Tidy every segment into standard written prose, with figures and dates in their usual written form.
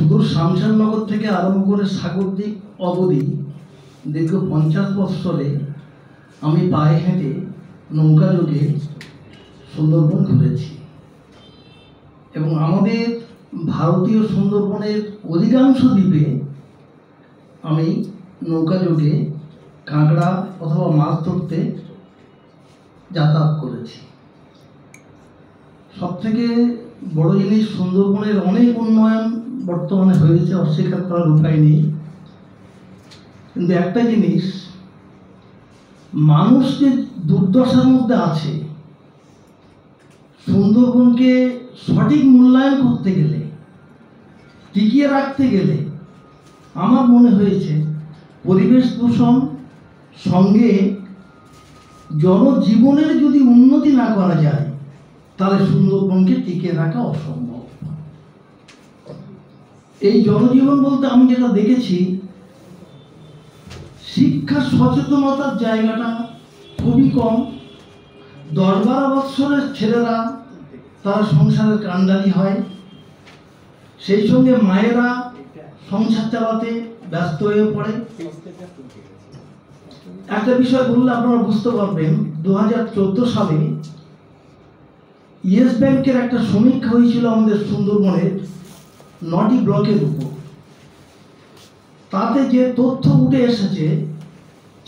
সুদূর শামশাননগর থেকে আরম্ভ করে সাগরদ্বীপ অবধি দীর্ঘ 50 বৎসরে আমি পায়ে হেঁটে নৌকা যোগে সুন্দরবন ঘুরেছি এবং আমাদের ভারতীয় সুন্দরবনের অধিকাংশ দ্বীপে আমি নৌকা যোগে কাঁকড়া অথবা মাছ ধরতে যাতায়াত করেছি। সবথেকে বড় জিনিস, সুন্দরবনের অনেক উন্নয়ন বর্তমানে হয়েছে, অস্বীকার করার উপায় নেই, কিন্তু একটা জিনিস, মানুষ যে দুর্দশার মধ্যে আছে, সুন্দরবনকে সঠিক মূল্যায়ন করতে গেলে, টিকিয়ে রাখতে গেলে আমার মনে হয়েছে পরিবেশ দূষণ সঙ্গে জনজীবনের যদি উন্নতি না করা যায় তাহলে সুন্দরবনকে টিকিয়ে রাখা অসম্ভব। এই জনজীবন বলতে আমি যেটা দেখেছি, শিক্ষা সচেতনতার জায়গাটা খুবই কম। 10-12 বৎসরের ছেলেরা তারা সংসারের কাণ্ডারি হয়, সেই সঙ্গে মায়েরা সংসার চালাতে ব্যস্ত হয়ে পড়ে। একটা বিষয় বললে আপনারা বুঝতে পারবেন, 2014 সালে ইয়েস ব্যাংকের একটা সমীক্ষা হয়েছিল আমাদের সুন্দরবনের 9টি ব্লকের উপর। তাতে যে তথ্য উঠে এসেছে,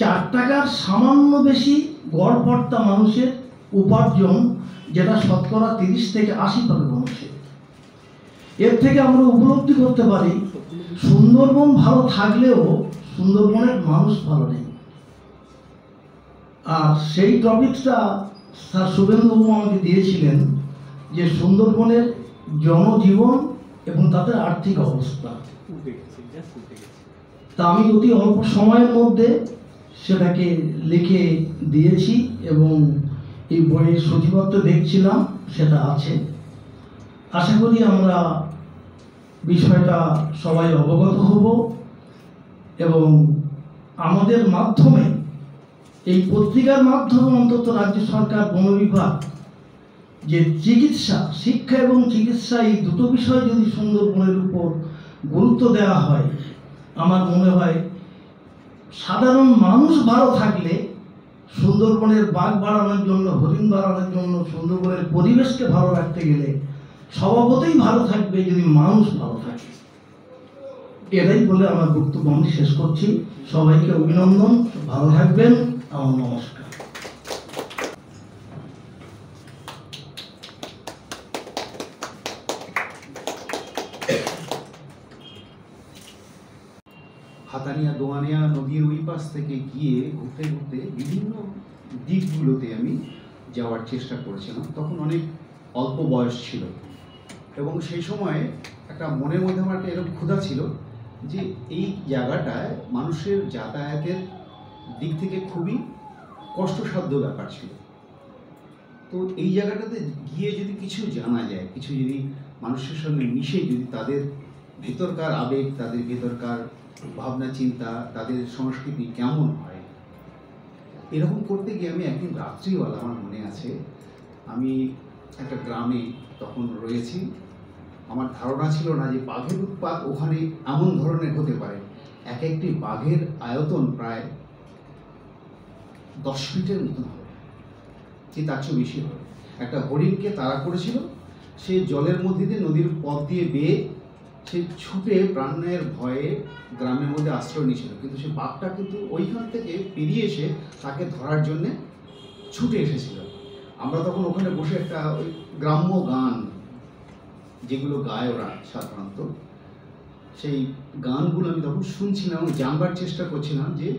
4 টাকার সামান্য বেশি গড়পড়তা মানুষের উপার্জন, যেটা শতকরা 30 থেকে 80% মানুষের। এর থেকে আমরা উপলব্ধি করতে পারি সুন্দরবন ভালো থাকলেও সুন্দরবনের মানুষ ভালো নেই। আর সেই টপিকটা স্যার শুভেন্দুবাবু আমাকে দিয়েছিলেন, যে সুন্দরবনের জনজীবন এবং তাদের আর্থিক অবস্থা। তা আমি অতি অল্প সময়ের মধ্যে সেটাকে লিখে দিয়েছি এবং এই বইয়ের সূচিপত্র দেখছিলাম, সেটা আছে। আশা করি আমরা বিষয়টা সবাই অবগত হব এবং আমাদের মাধ্যমে, এই পত্রিকার মাধ্যমে অন্তত রাজ্য সরকার, বন বিভাগ, যে চিকিৎসা, শিক্ষা এবং চিকিৎসা, এই দুটো বিষয় যদি সুন্দরবনের উপর গুরুত্ব দেওয়া হয়, আমার মনে হয় সাধারণ মানুষ ভালো থাকলে সুন্দরবনের বাঘ বাড়ানোর জন্য, হরিণ বাড়ানোর জন্য, সুন্দরবনের পরিবেশকে ভালো রাখতে গেলে স্বভাবতই ভালো থাকবে যদি মানুষ ভালো থাকে। এটাই বলে আমার বক্তব্য আমি শেষ করছি। সবাইকে অভিনন্দন, ভালো থাকবেন, আমার নমস্কার। হাতানিয়া দোয়ানিয়া নদীর ওই পাশ থেকে গিয়ে ঘুরতে ঘুরতে বিভিন্ন দিকগুলোতে আমি যাওয়ার চেষ্টা করেছিলাম। তখন অনেক অল্প বয়স ছিল এবং সেই সময় একটা মনের মধ্যে আমার একটা এরকম ক্ষুধা ছিল যে এই জায়গাটায় মানুষের যাতায়াতের দিক থেকে খুবই কষ্টসাধ্য ব্যাপার ছিল। তো এই জায়গাটাতে গিয়ে যদি কিছু জানা যায়, কিছু যদি মানুষের সঙ্গে মিশে যদি তাদের ভেতরকার আবেগ, তাদের ভেতরকার ভাবনা চিন্তা, তাদের সংস্কৃতি কেমন হয়, এরকম করতে গিয়ে আমি একদিন রাত্রিবেলা, আমার মনে আছে, আমি একটা গ্রামে তখন রয়েছি। আমার ধারণা ছিল না যে বাঘের উৎপাত ওখানে এমন ধরনের হতে পারে। এক একটি বাঘের আয়তন প্রায় 10 ফিটের মতন হবে, কি তার চেয়ে বেশি হবে। একটা হরিণকে তাড়া করেছিল, সে জলের মধ্যে দিয়ে, নদীর পথ দিয়ে বেয়ে সে ছুটে প্রাণের ভয়ে গ্রামের মধ্যে আশ্রয় নিয়েছিল, কিন্তু সে বাঘটা কিন্তু ওইখান থেকে পেরিয়ে এসে তাকে ধরার জন্যে ছুটে এসেছিল। আমরা তখন ওখানে বসে একটা ওই গ্রাম্য গান যেগুলো গায় ওরা সাধারণত, সেই গানগুলো আমি তখন শুনছিলাম এবং জানবার চেষ্টা করছিলাম যে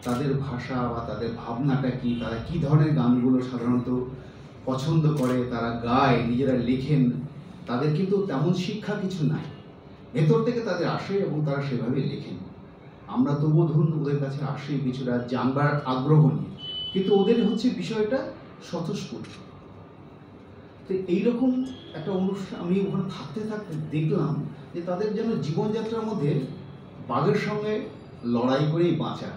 তাদের ভাষা বা তাদের ভাবনাটা কি, তারা কী ধরনের গানগুলো সাধারণত পছন্দ করে, তারা গায়, নিজেরা লেখেন। তাদের কিন্তু তেমন শিক্ষা কিছু নাই, ভেতর থেকে তাদের আসে এবং তারা সেভাবে লেখেন। আমরা তবুও ধরুন ওদের কাছে আসি কিছুটা জানবার আগ্রহ নিয়ে, কিন্তু ওদের হচ্ছে বিষয়টা স্বতঃস্ফূর্ত। তো এইরকম একটা অনুষ্ঠান আমি ওখানে থাকতে থাকতে দেখলাম যে তাদের যেন জীবনযাত্রার মধ্যে বাঘের সঙ্গে লড়াই করেই বাঁচা।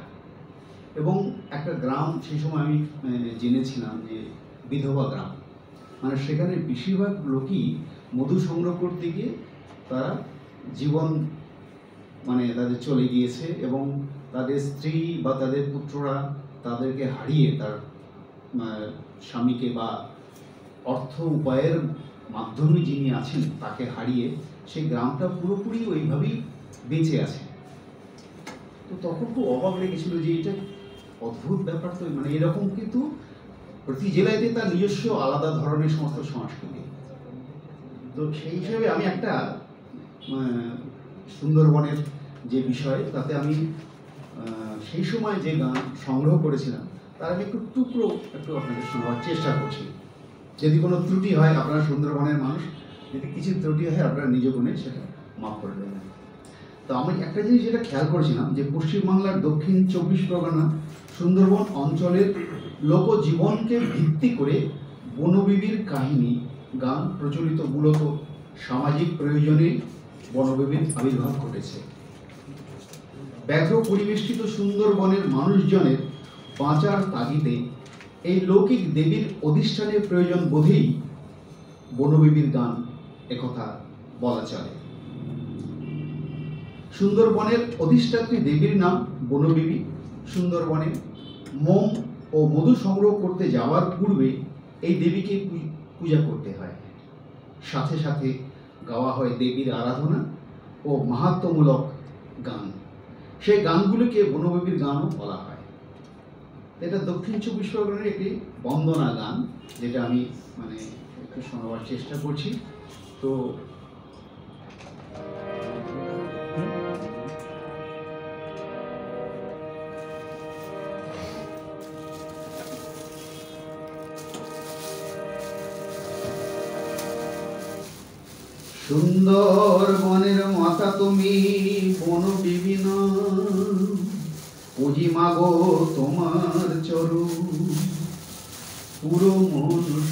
এবং একটা গ্রাম সেই সময় আমি জেনেছিলাম যে বিধবা গ্রাম, মানে সেখানে বেশিরভাগ লোকই মধু সংগ্রহ করতে গিয়ে তারা জীবন মানে তাদের চলে গিয়েছে এবং তাদের স্ত্রী বা তাদের পুত্ররা তাদেরকে হারিয়ে তার স্বামীকে বা অর্থ উপায়ের মাধ্যমে যিনি আছেন তাকে হারিয়ে সেই গ্রামটা পুরোপুরি ওইভাবেই বেঁচে আছে। তো তখন খুব অবাক লেগেছিল যে এটা অদ্ভুত ব্যাপার। তো মানে এরকম কিন্তু প্রতি জেলাতে তার নিজস্ব আলাদা ধরনের সমস্ত সংস্কৃতি। তো সেই হিসাবে আমি একটা সুন্দরবনের যে বিষয় তাতে আমি সেই সময় যে গান সংগ্রহ করেছিলাম তার আমি একটু টুকরো একটু আপনাদের শোনাবার চেষ্টা করছি। যদি কোনো ত্রুটি হয়, আপনারা সুন্দরবনের মানুষ, যদি কিছু ত্রুটি হয় আপনারা নিজ গুণে সেটা মাফ করে দেবেন। তো আমি একটা জিনিস যেটা খেয়াল করেছিলাম যে পশ্চিমবাংলার দক্ষিণ 24 পরগনা সুন্দরবন অঞ্চলের লোকজীবনকে ভিত্তি করে বনবিবির কাহিনী গান প্রচলিত, মূলত সামাজিক প্রয়োজনে বনবিবির আবির্ভাব ঘটেছে। ব্যাঘ্র পরিবেষ্টিত সুন্দরবনের মানুষজনের বাঁচার তাগিদে এই লৌকিক দেবীর অধিষ্ঠানের প্রয়োজন বোধেই বনবিবির গান, একথা বলা চলে। সুন্দরবনের অধিষ্ঠাত্রী দেবীর নাম বনবিবি। সুন্দরবনে মোম ও মধু সংগ্রহ করতে যাওয়ার পূর্বে এই দেবীকে পূজা করতে হয়। সাথে সাথে গাওয়া হয় দেবীর আরাধনা ও মাহাত্ম্যমূলক গান। সেই গানগুলিকে বনবিবির গানও বলা হয়। এটা দক্ষিণ 24 পরগনার একটি বন্দনা গান, যেটা আমি মানে একটু শোনাবার চেষ্টা করছি। তো সুন্দরবনের মাতা তুমি, বনবিবি পুঁজি মাগো তোমার চরণ, পুরো মানুষ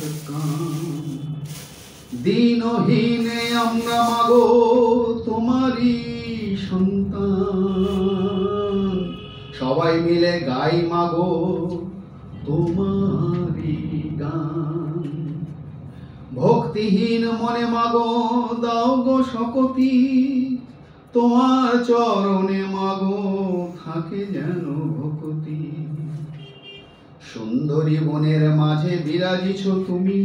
দিনহীনে আমরা মাগো তোমারই সন্তান, সবাই মিলে গাই মাগো তোমারই গান। ভক্তিহীন মনে মাগো দাও গো শকতি, তোমার চরণে মাগো থাকে যেন ভক্তি। সুন্দরী বনের মাঝে বিরাজিছ তুমি,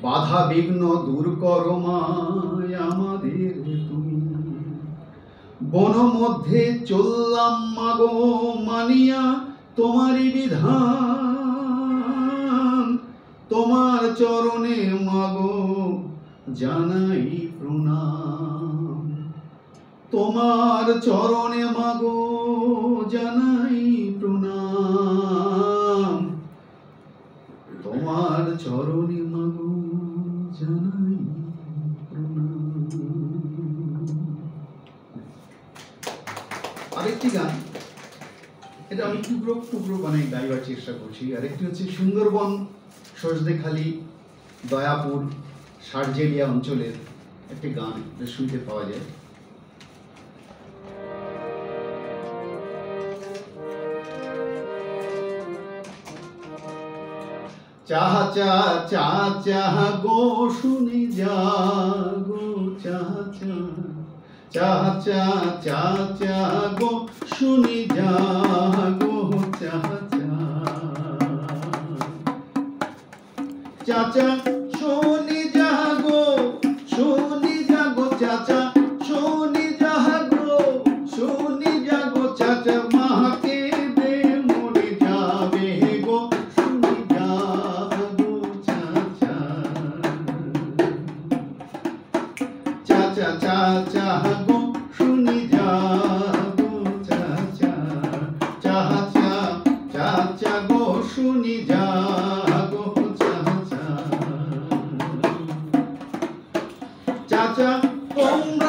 বাধা বিঘ্ন দূর করো মায় আমাদের তুমি। বন মধ্যে চললাম মাগো মানিয়া তোমারই বিধান, তোমার চরণে মাগো জানাই প্রণাম, তোমার চরণে মাগো জানাই প্রণাম, তোমার চরণে মাগো জানাই প্রণাম। আরেকটি গান, এটা আমি টুকরো টুকরো মানে গাইবার চেষ্টা করছি। আরেকটি হচ্ছে সুন্দরবন সজদেখালি, দয়াপুর, সার্জেলিয়া অঞ্চলের একটি গান, শুনতে পাওয়া যায়। চাহা চা চা চাহা গো শুনি যা গো, চাহা চা চাহা চা চা চা গো শুনি যা গো, চাহা চা চাচা শুনি যা গো, শুনি যা গো চাচা, শুনি যা গো, শুনি যা গো চাচা, মাকে দে মরে যাবে গো, শুনি যা গো চাচা। চাচা চাচা গো শুনি যা গো চাচা, চাচা চাচা গো শুনি যা গো চাচা। চাচা তোমরা